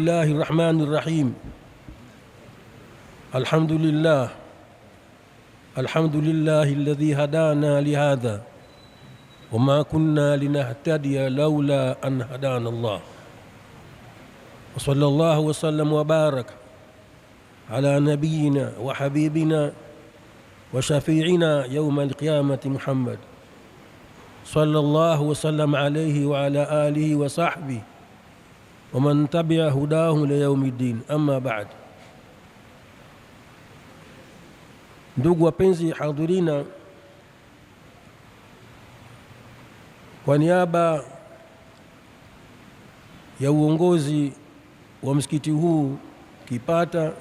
الله الرحمن الرحيم. الحمد لله الذي هدانا لهذا وما كنا لنهتدي لولا أن هدانا الله. وصلى الله وسلم وبارك على نبينا وحبيبنا وشفيعنا يوم القيامة محمد صلى الله وسلم عليه وعلى آله وصحبه ومن تبع هداهم ليوم الدين. Amma baad, ndugu wapenzi hadhirina, kwa niaba ya uongozi wa msikiti huu Kipata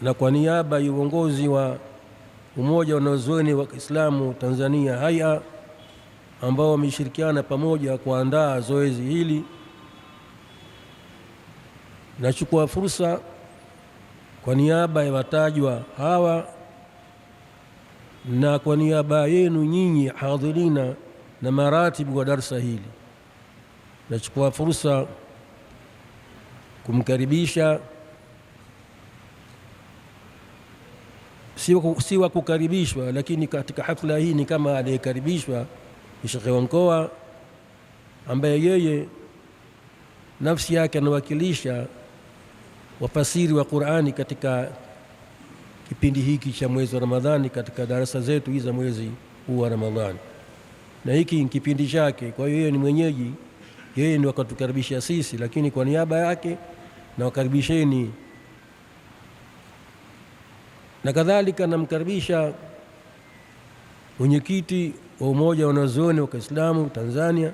na kwa niaba ya uongozi wa Umoja wa Wanazuoni wa Kiislamu Tanzania haya ambao wameshirikiana pamoja kuandaa zoezi hili, nachukua fursa kwa niaba ya watajwa hawa na kwa niaba yenu nyinyi hadhirina na maratibu wa darsa hili, nachukua fursa kumkaribisha, si wa kukaribishwa, lakini katika hafla hii ni kama aliyekaribishwa Sheikh wa mkoa ambaye yeye nafsi yake anawakilisha wafasiri wa Qur'ani katika kipindi hiki cha mwezi wa Ramadhani katika darasa zetu hizi za mwezi huu wa Ramadhani, na hiki ni kipindi chake. Kwa hiyo yeye ni mwenyeji, yeye ndio akatukaribisha sisi, lakini kwa niaba yake na wakaribisheni, na kadhalika namkaribisha mwenyekiti wa Umoja wa Wanazuoni wa Kiislamu Tanzania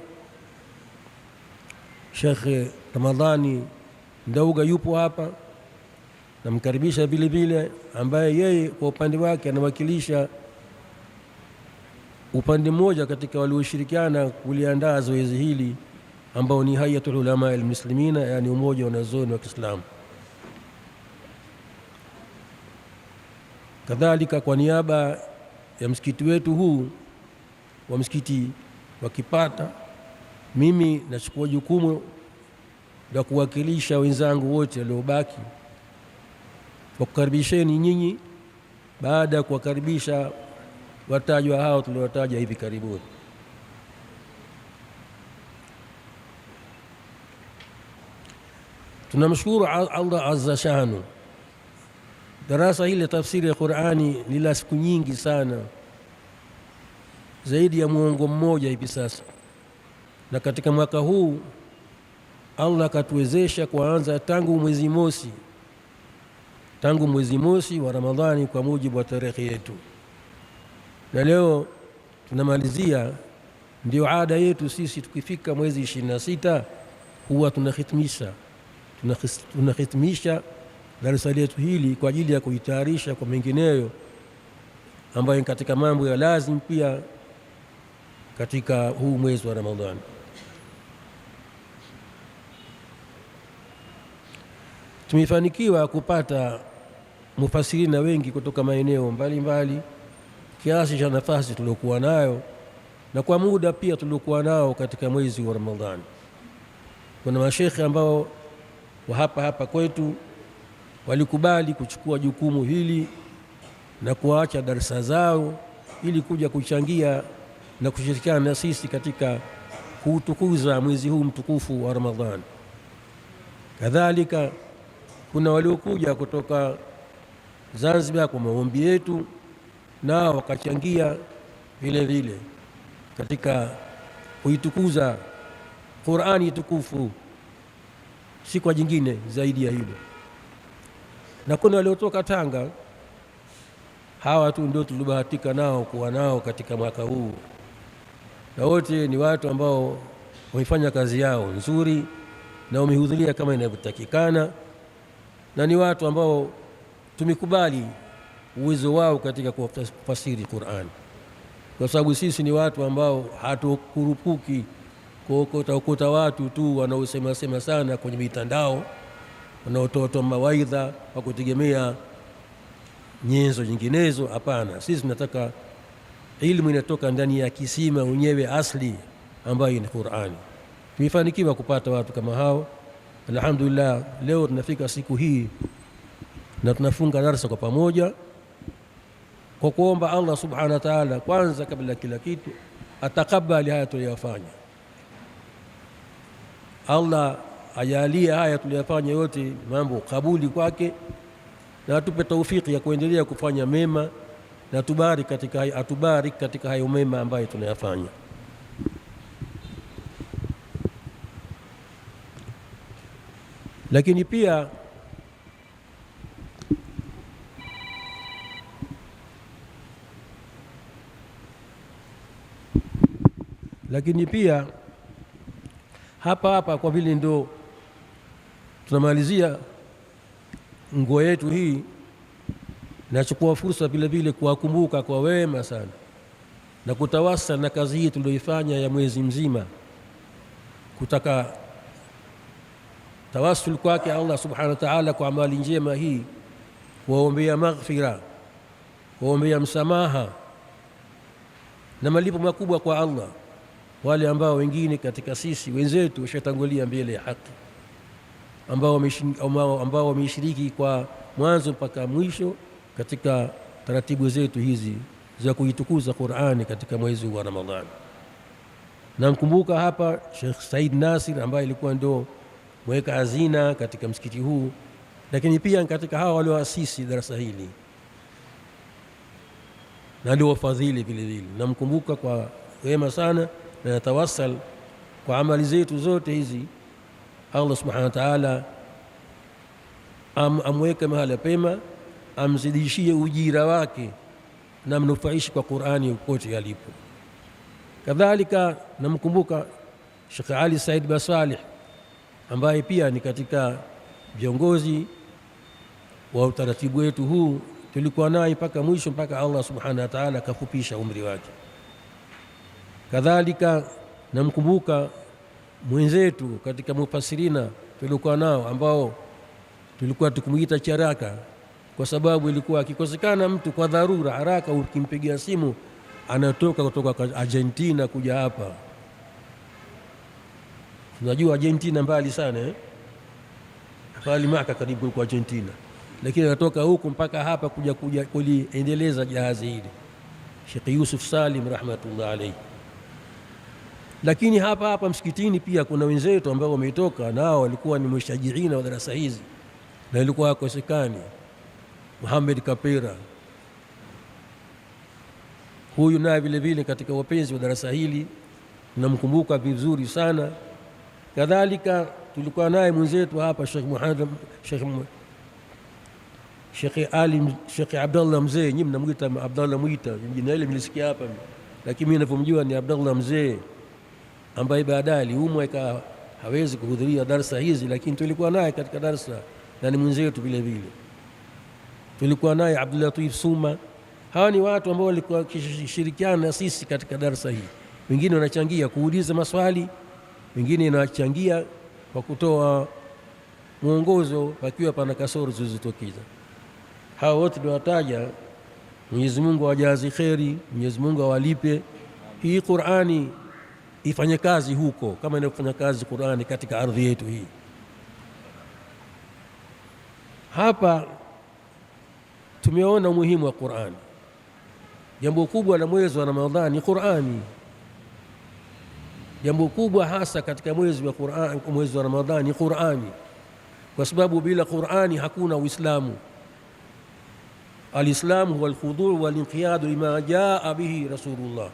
Sheikh Ramadhani Ndauga yupo hapa, namkaribisha vile vile, ambaye yeye kwa upande wake anawakilisha upande mmoja katika walioshirikiana kuliandaa zoezi hili ambao ni Hayatul Ulama al-Muslimina, yani Umoja wa Wanazuoni wa Kiislamu. Kadhalika kwa niaba ya msikiti wetu huu wa msikiti wa Kipata, mimi nachukua jukumu la kuwakilisha wenzangu wote waliobaki kwa kukaribisheni nyinyi baada ya kuwakaribisha watajwa hao tuliowataja hivi karibuni. Tunamshukuru Allah azza shanu. Darasa hili la tafsiri ya Qur'ani ni la siku nyingi sana, zaidi ya muongo mmoja hivi sasa, na katika mwaka huu Allah katuwezesha kuanza tangu mwezi mosi wa Ramadhani kwa mujibu wa tarehe yetu, na leo tunamalizia. Ndio ada yetu sisi, tukifika mwezi 26 huwa tunahitimisha darasa letu hili kwa ajili ya kuitayarisha kwa mengineyo ambayo katika mambo ya lazim pia katika huu mwezi wa Ramadhani. Tumefanikiwa kupata mufasirina wengi kutoka maeneo mbalimbali kiasi cha nafasi tuliokuwa nayo na kwa muda pia tuliokuwa nao katika mwezi wa Ramadhani. Kuna mashekhe ambao wa hapa kwetu walikubali kuchukua jukumu hili na kuacha darasa zao ili kuja kuchangia na kushirikiana na sisi katika kuutukuza mwezi huu mtukufu wa Ramadhani. Kadhalika kuna waliokuja kutoka Zanzibar kwa maombi yetu, nao wakachangia vile vile katika kuitukuza Qur'ani tukufu, si kwa jingine zaidi ya hilo. Na kuna waliotoka Tanga, hawa tu ndio tulibahatika nao kuwa nao katika mwaka huu, na wote ni watu ambao wamefanya kazi yao nzuri na wamehudhuria kama inavyotakikana, na ni watu ambao tumekubali uwezo wao katika kufasiri Qur'an, kwa sababu sisi ni watu ambao hatukurupuki kuokota watu tu wanaosema sana kwenye mitandao, wanaotoa mawaidha kwa kutegemea nyenzo nyinginezo. Hapana, sisi tunataka ilmu inatoka ndani ya kisima wenyewe asli ambayo ni Qur'ani. tumefanikiwa kupata watu kama hao. Alhamdulillah, leo tunafika siku hii na tunafunga darasa kwa pamoja, kwa kuomba Allah subhanahu wa ta'ala kwanza kabla kila kitu atakabali haya tuliyofanya. Allah ajalie haya tuliyofanya yote mambo kabuli kwake, na atupe taufiki ya kuendelea kufanya mema, na atubariki katika hayo mema ambayo tunayafanya. Lakini pia hapa kwa vile ndo tunamalizia nguo yetu hii, nachukua fursa vile vile kuwakumbuka kwa wema sana na kutawasal na kazi hii tulioifanya ya mwezi mzima, kutaka tawasul kwake Allah subhanahu wa ta'ala kwa amali njema hii, kuwaombea maghfira, kuwaombea msamaha na malipo makubwa kwa Allah wale ambao wengine katika sisi wenzetu washatangulia mbele ya haki, ambao wameshiriki kwa mwanzo mpaka mwisho katika taratibu zetu hizi za kuitukuza Qur'ani katika mwezi wa Ramadhani. Namkumbuka hapa Sheikh Said Nasir ambaye ilikuwa ndo mweka hazina katika msikiti huu, lakini pia katika hawa walioasisi darasa hili na ndio wafadhili vile vile. Namkumbuka kwa wema sana na natawasal kwa amali zetu zote hizi, Allah subhanahu wa ta'ala amweke mahala pema, amzidishie ujira wake na mnufaishi kwa Qur'ani kote alipo. Kadhalika namkumbuka Sheikh Ali Said Basalih ambaye pia ni katika viongozi wa utaratibu wetu huu, tulikuwa naye mpaka mwisho, mpaka Allah subhanahu wa ta'ala akafupisha umri wake. Kadhalika namkumbuka mwenzetu katika mufasirina tulikuwa nao, ambao tulikuwa tukumuita charaka, kwa sababu ilikuwa akikosekana mtu kwa dharura haraka ukimpigia simu anatoka kutoka Argentina kuja hapa. Unajua Argentina mbali sana pale Maka karibu kwa Argentina, lakini anatoka huku mpaka hapa kuja kuliendeleza jahazi hili, Sheikh Yusuf Salim rahmatullah alayhi. Lakini hapa msikitini pia kuna wenzetu ambao wametoka, nao walikuwa ni mushajirina wa darasa hizi na ilikuwa hakosekani. Muhammad Kapera huyu naye vile vile katika wapenzi wa darasa hili tunamkumbuka vizuri sana. Kadhalika tulikuwa naye mwenzetu hapa Sheikh Abdallah Mzee, nyinyi mnamuita Abdallah Mwita, jina hili mlisikia hapa, lakini mimi ninavyomjua ni Abdallah Mzee, ambaye baadaye aliumwa hawezi kuhudhuria darasa hizi, lakini tulikuwa naye katika darasa na ni mwenzetu vile vile. Tulikuwa naye Abdul Latif Suma. Hawa ni watu ambao walikuwa wakishirikiana na sisi katika darasa hii. Wengine wanachangia kuuliza maswali, wengine wanachangia kwa kutoa mwongozo pakiwa pana kasoro zilizotokeza. Hawa wote tunawataja, Mwenyezi Mungu awajazi kheri, Mwenyezi Mungu awalipe. Hii Qur'ani ifanye kazi huko kama inafanya kazi Qur'ani katika ardhi yetu hii. Hapa tumeona umuhimu wa Qur'ani. Jambo kubwa la mwezi wa Ramadhani ni Qur'ani. Jambo kubwa hasa katika mwezi wa Ramadhani ni Qur'ani, kwa sababu bila Qur'ani hakuna Uislamu. Alislamu huwa alkhudhu walinqiyadu lima jaa bihi Rasulullah.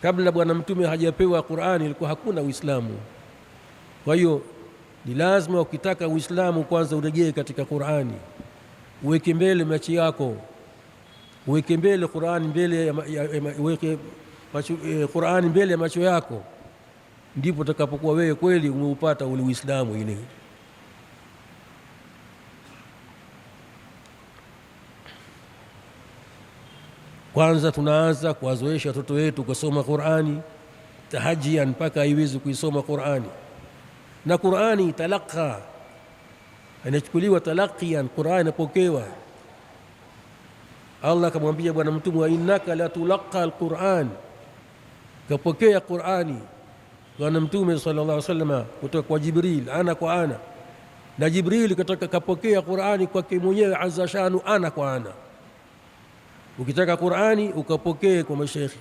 Kabla bwana mtume hajapewa Qur'ani ilikuwa hakuna Uislamu. Kwa hiyo ni lazima ukitaka Uislamu kwanza urejee katika Qur'ani, uweke mbele macho yako, uweke mbele Qur'ani Qur'ani mbele ya macho yako, ndipo utakapokuwa wewe kweli umeupata ule Uislamu ile. Kwanza tunaanza kuwazoesha watoto wetu kusoma Qur'ani tahajian mpaka iweze kuisoma Qur'ani, na Qur'ani talaqqa, inachukuliwa talaqian. Qur'ani inapokewa. Allah akamwambia bwana mtume, wa innaka la tulaqqa alquran, kapokea Qur'ani. Bwana Mtume sallallahu alaihi wasallam kutoka kwa Jibril ana kwa ana, na Jibril kutoka kapokea Qur'ani kwake mwenyewe azza shanu ana kwa ana. Ukitaka Qur'ani ukapokee kwa mashekhi,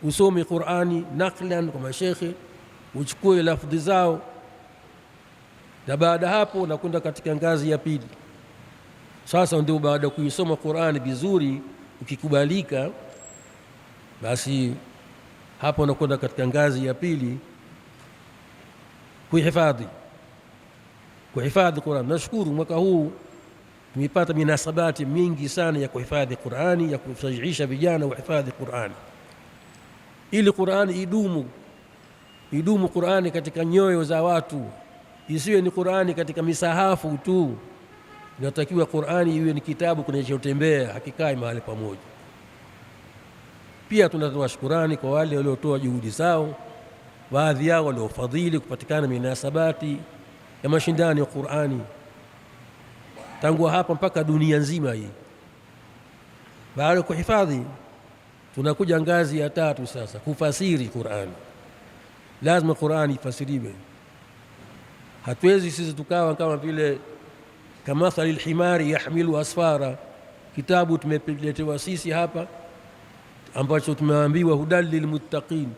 usome Qur'ani naklan kwa mashekhi, uchukue lafdhi zao, na baada hapo unakwenda katika ngazi ya pili. Sasa ndio baada ya kuisoma Qur'ani vizuri, ukikubalika, basi hapo unakwenda katika ngazi ya pili, kuhifadhi Qur'an. Nashukuru mwaka huu tumepata minasabati mingi sana ya kuhifadhi Qur'ani, ya kushajiisha vijana wahifadhi Qur'ani, ili Qur'ani idumu Qur'ani katika nyoyo za watu, isiwe ni Qur'ani katika misahafu tu. Inatakiwa Qur'ani iwe ni kitabu kinachotembea, hakikai mahali pamoja. Pia tunatoa shukrani kwa wale waliotoa juhudi zao, baadhi yao waliofadhili kupatikana minasabati ya mashindano ya Qur'ani tangu hapa mpaka dunia nzima hii. Baada ya kuhifadhi, tunakuja ngazi ya tatu sasa, kufasiri Qur'ani. Lazima Qur'ani ifasiriwe. Hatuwezi sisi tukawa kama vile kamathali alhimari yahmilu asfara, kitabu tumeletewa sisi hapa ambacho tumeambiwa hudalil muttaqin.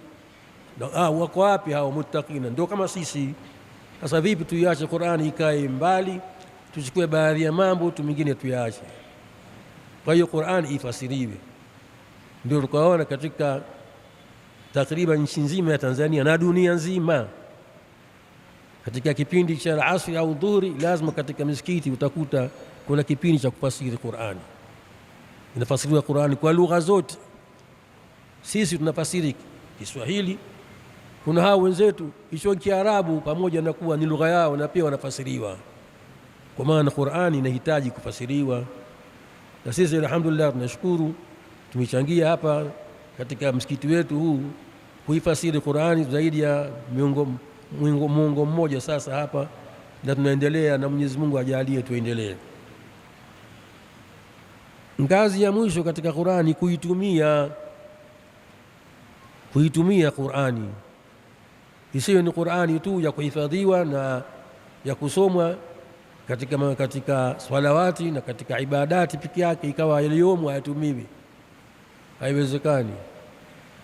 Wako wapi hao muttaqina? Ndio kama sisi. Sasa vipi tuiache Qur'ani ikae mbali, tuchukue baadhi ya mambo tu mingine tuyaache? Kwa hiyo Qur'ani ifasiriwe. Ndio tukaona katika takriban nchi nzima ya Tanzania na dunia nzima, katika kipindi cha asri au dhuhuri, lazima katika misikiti utakuta kuna kipindi cha kufasiri Qur'ani. Inafasiriwa Qur'ani kwa lugha zote. Sisi tunafasiri Kiswahili, kuna hao wenzetu hicho Kiarabu pamoja na kuwa ni lugha yao na pia wanafasiriwa, kwa maana Qur'ani inahitaji kufasiriwa. Na sisi alhamdulillah tunashukuru, tumechangia hapa katika msikiti wetu huu kuifasiri Qur'ani zaidi ya muongo mmoja sasa hapa, na tunaendelea, na Mwenyezi Mungu ajalie tuendelee. Ngazi ya mwisho katika Qur'ani kuitumia Qur'ani, isiyo ni Qur'ani tu ya kuhifadhiwa na ya kusomwa katika swalawati na katika ibadati peke yake, ikawa yaliyomo hayatumiwi. Haiwezekani.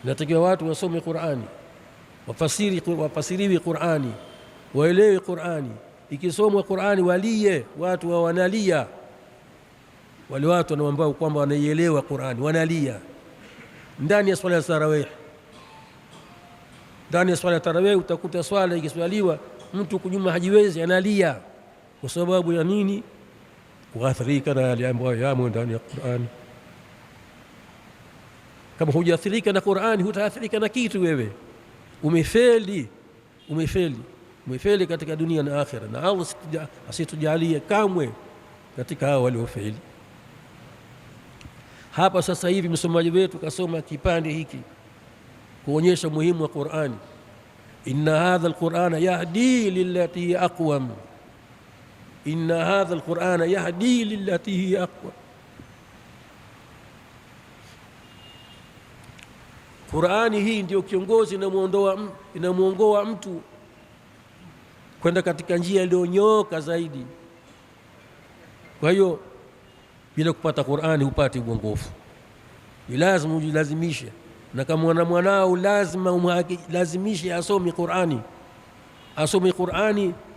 Natakiwa watu wasome Qur'ani, wafasiriwe Qur'ani, waelewe Qur'ani. Ikisomwa Qur'ani walie, watu wa wanalia. Wale watu wanaoambao kwamba wanaielewa Qur'ani wanalia ndani ya swala ya tarawih. Ndani ya swala ya tarawih utakuta swala ikiswaliwa mtu kunyuma hajiwezi, analia. Kwa sababu ya nini? Kuathirika na yale ambayo yamo ndani ya Qur'ani. Kama hujaathirika na Qur'ani, hutaathirika na kitu wewe. Umefeli katika dunia na akhira, na Allah asitujalie kamwe katika hao waliofeli. Hapa sasa hivi msomaji wetu kasoma kipande hiki kuonyesha muhimu wa Qur'ani. Inna hadha alqur'ana yahdi lillati hiya aqwam. Inna hadha alqur'ana yahdi lillati hiya aqwam. Qur'ani hii ndio kiongozi, inamuongoa mtu kwenda katika njia iliyonyooka zaidi. Kwa hiyo bila kupata Qur'ani hupati uongofu. Lazima ujilazimishe, na kama mwanao lazima umlazimishe asome Qur'ani,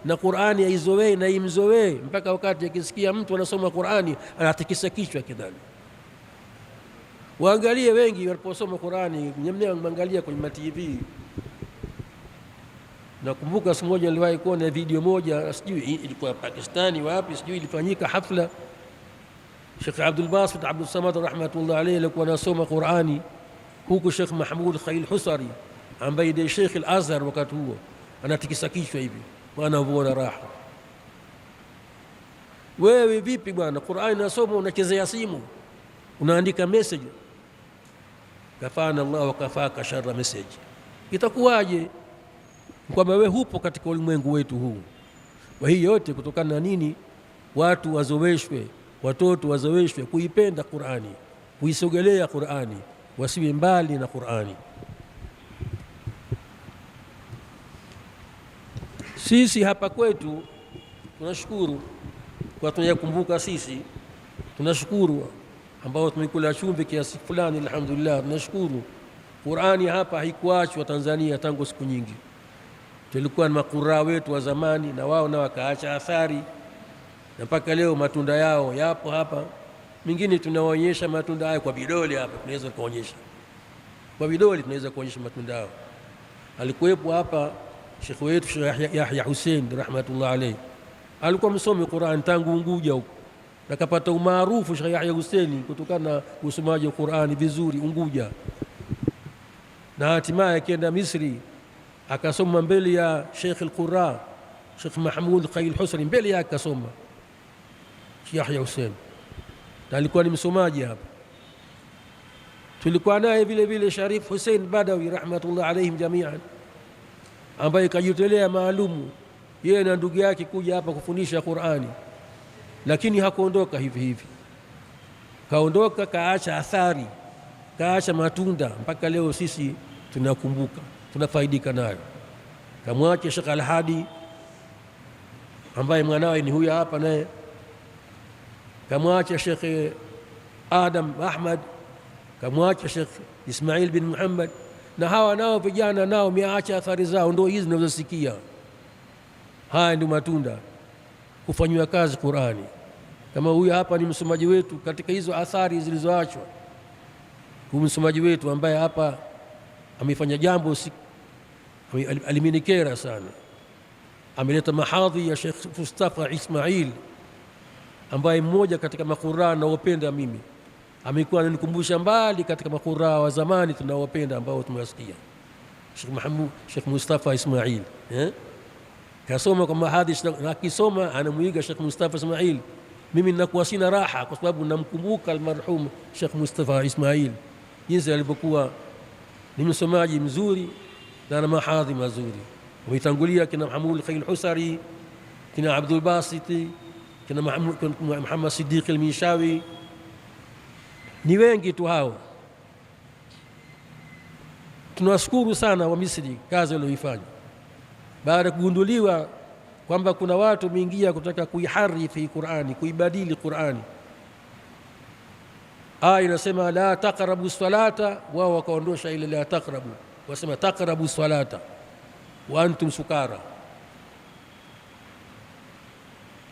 na Qur'ani aizoee na imzoee, mpaka wakati akisikia mtu anasoma Qur'ani anatikisa kichwa kidhani. Waangalie wengi waliposoma Qur'ani, mwangalia kwenye TV. Nakumbuka siku moja niliwahi kuona video moja, sijui ilikuwa Pakistani wapi, sijui ilifanyika hafla. Sheikh Abdul Basit Abdul Samad rahmatullah alayhi alikuwa anasoma Qur'ani, huku Sheikh Mahmud Khail Husari ambaye ndiye Sheikh Al-Azhar wakati huo anatikisa kichwa hivi, wanavuona raha. Wewe vipi bwana, Qur'ani unasoma unachezea simu, unaandika message? Kafana Allah wa kafaka sharra message. Itakuwaje kwamba wewe hupo katika ulimwengu wetu huu? Kwa hiyo yote kutokana na nini? Watu wazoweshwe, watoto wazoweshwe kuipenda Qur'ani, kuisogelea Qur'ani, wasiwe mbali na Qur'ani. Sisi hapa kwetu tunashukuru kwa tunayakumbuka sisi, tunashukuru ambao tumekula chumvi kiasi fulani, alhamdulillah. Tunashukuru Qur'ani hapa haikuachwa Tanzania tangu siku nyingi. Tulikuwa na makuraa wetu wa zamani, na wao na wakaacha athari, na mpaka leo matunda yao yapo hapa. Mingine tunaonyesha matunda hayo kwa vidole hapa, tunaweza kuonyesha kwa vidole, tunaweza kuonyesha matunda yao. Alikuwepo hapa Sheikh wetu Sheikh Yahya Hussein rahmatullah alayhi, alikuwa msomi Qur'an tangu Unguja huko, akapata umaarufu Sheikh Yahya Hussein kutokana na usomaji wa Qur'ani vizuri Unguja, na hatimaye akaenda Misri akasoma mbele ya Sheikh al-Qurra Sheikh Mahmud Qail Husri, mbele yake akasoma Sheikh Yahya Hussein, na alikuwa ni msomaji hapa. Tulikuwa naye vile vile Sharif Hussein Badawi rahmatullah alayhim jami'an, ambaye kajitolea maalumu yeye na ndugu yake kuja hapa kufundisha Qur'ani, lakini hakuondoka hivi hivi, kaondoka kaacha athari, kaacha matunda, mpaka leo sisi tunakumbuka, tunafaidika nayo. Kamwache Sheikh Al-Hadi ambaye mwanawe ni huyu hapa naye, kamwache Sheikh Adam Ahmad, kamwache Sheikh Ismail bin Muhammad, na hawa nao vijana nao miacha athari zao, ndio hizi tunazosikia. Haya ndio matunda kufanywa kazi Qur'ani. Kama huyu hapa ni msomaji wetu katika hizo athari zilizoachwa, huyu msomaji wetu ambaye hapa amefanya jambo aliminikera sana, ameleta mahadhi ya Sheikh Mustafa Ismail ambaye mmoja katika maquraa naopenda mimi, amekuwa ananikumbusha mbali katika maquraa wa zamani tunaowapenda ambao tumewasikia. Sheikh Mustafa Ismail kasoma kwa mahadhi, na akisoma anamuiga Sheikh Mustafa Ismail. Mimi ninakuwa sina raha kwa sababu namkumbuka almarhum Sheikh Mustafa Ismail jinsi alivyokuwa ni msomaji mzuri na mahadhi mazuri. Wametangulia kina Mahmud Qail Husari, kina Abdul Basiti, kina Muhammad Siddiq al-Minshawi, ni wengi tu hao. Tunawashukuru sana wa Misri kazi walioifanya baada ya kugunduliwa kwamba kuna watu wameingia kutaka kuiharifi Qur'ani, kuibadili Qur'ani. Aya inasema la taqrabu salata, wao wakaondosha ile la taqrabu, wasema taqrabu salata wa antum sukara.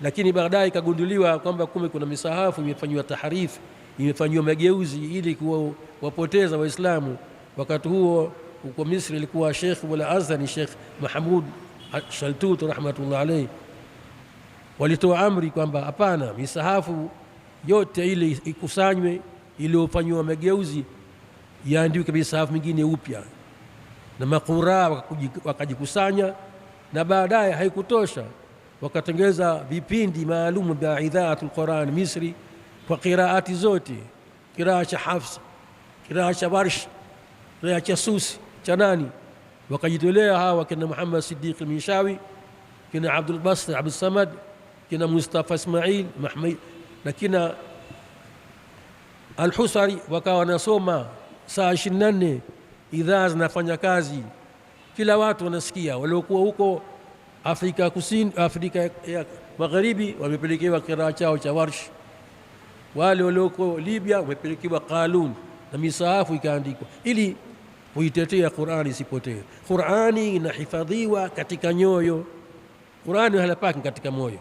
Lakini baadaye ikagunduliwa kwamba kumbe kuna misahafu imefanywa taharifu, imefanywa mageuzi ili kuwapoteza Waislamu. Wakati huo huko Misri ilikuwa Sheikh wala Azhari Sheikh Mahmud Shaltut rahmatullah alayhi, walitoa amri kwamba hapana, misahafu yote ile ikusanywe, iliyofanywa mageuzi yaandikwe misahafu mingine upya, na maquraa wakajikusanya. Na baadaye haikutosha, wakatengeza vipindi maalum vya idhaatul Qur'an Misri kwa qiraati zote, qiraa cha Hafs, qiraa cha Warsh, qiraa cha Susi, cha nani, wakajitolea hawa kina Muhammad Siddiq al-Minshawi, kina Abdul Basit Abdul Samad, kina Mustafa Ismail Mahmud na kina Al-Husari, wakawa wanasoma saa 24 idhaa zinafanya kazi, kila watu wanasikia. Waliokuwa huko Afrika Kusini, Afrika ya Magharibi wamepelekewa qiraa chao cha Warsh, wale waliokuwa Libya wamepelekewa Qalun, na misahafu ikaandikwa ili kuitetea Qur'ani isipotee. Qur'ani inahifadhiwa katika nyoyo, Qur'ani halapaki katika moyo.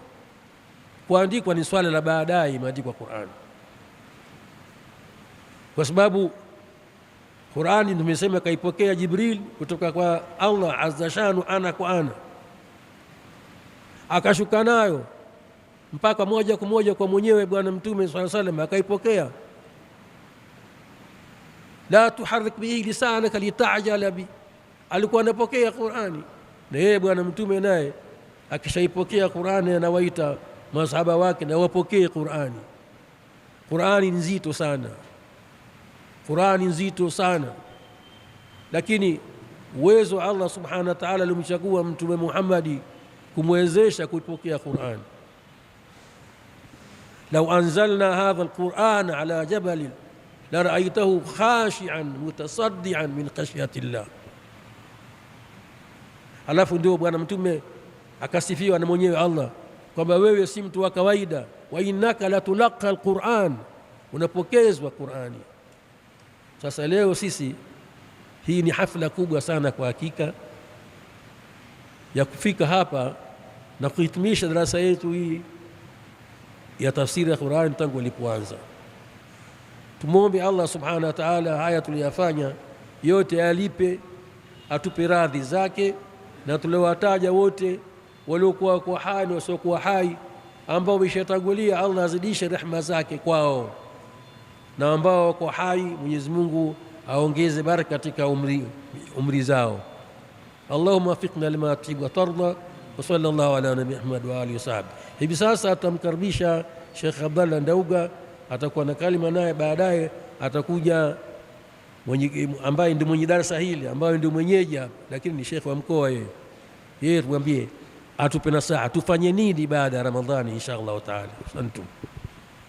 Kuandikwa ni swala la baadaye, imeandikwa Qur'ani kwa sababu Qur'ani tumesema kaipokea Jibril kutoka kwa Allah azza shanu, ana kwa ana, akashuka nayo mpaka moja kwa moja kwa mwenyewe Bwana Mtume sallallahu alaihi wasallam akaipokea. La tuharrik bihi lisanaka litajala bi, alikuwa anapokea Qur'ani. Na yeye Bwana Mtume naye akishaipokea Qur'ani anawaita masahaba wake na wapokee Qur'ani. Qur'ani nzito sana, Qur'ani nzito sana, lakini uwezo wa Allah subhanahu wa ta'ala alimchagua Mtume Muhammad kumwezesha kuipokea Qur'ani. Lau anzalna hadha al-Qur'an ala jabalin la ra'aytahu khashi'an mutasaddian min khashyati Allah. Alafu ndio Bwana Mtume akasifiwa na mwenyewe Allah kwamba wewe si mtu wa kawaida, wa innaka latulaqa alquran, unapokezwa Qurani. Sasa leo sisi, hii ni hafla kubwa sana kwa hakika ya kufika hapa na kuhitimisha darasa yetu hii ya tafsiri ya Qurani tangu ilipoanza. Tumwombe Allah subhanahu wa ta'ala haya tuliyafanya yote alipe, atupe radhi zake, na tuliowataja wote waliokuwa kwa hai na wasiokuwa hai ambao wameshatangulia, Allah azidishe rehema zake kwao, na ambao wako hai Mwenyezi Mungu aongeze baraka katika umri zao. Allahumma wafiqna lima tuhibbu wa tarda, wa sallallahu ala nabii Muhammad wa alihi wasahbihi. Hivi sasa atamkaribisha Sheikh Abdallah Ndauga, atakuwa na kalima, naye baadaye atakuja ambaye ndio mwenye darasa hili, ambaye ndio mwenyeji hapa, lakini ni Sheikh wa mkoa yeye tuambie, atupe nasaha tufanye nini baada ya Ramadhani insha Allah taala. Asante.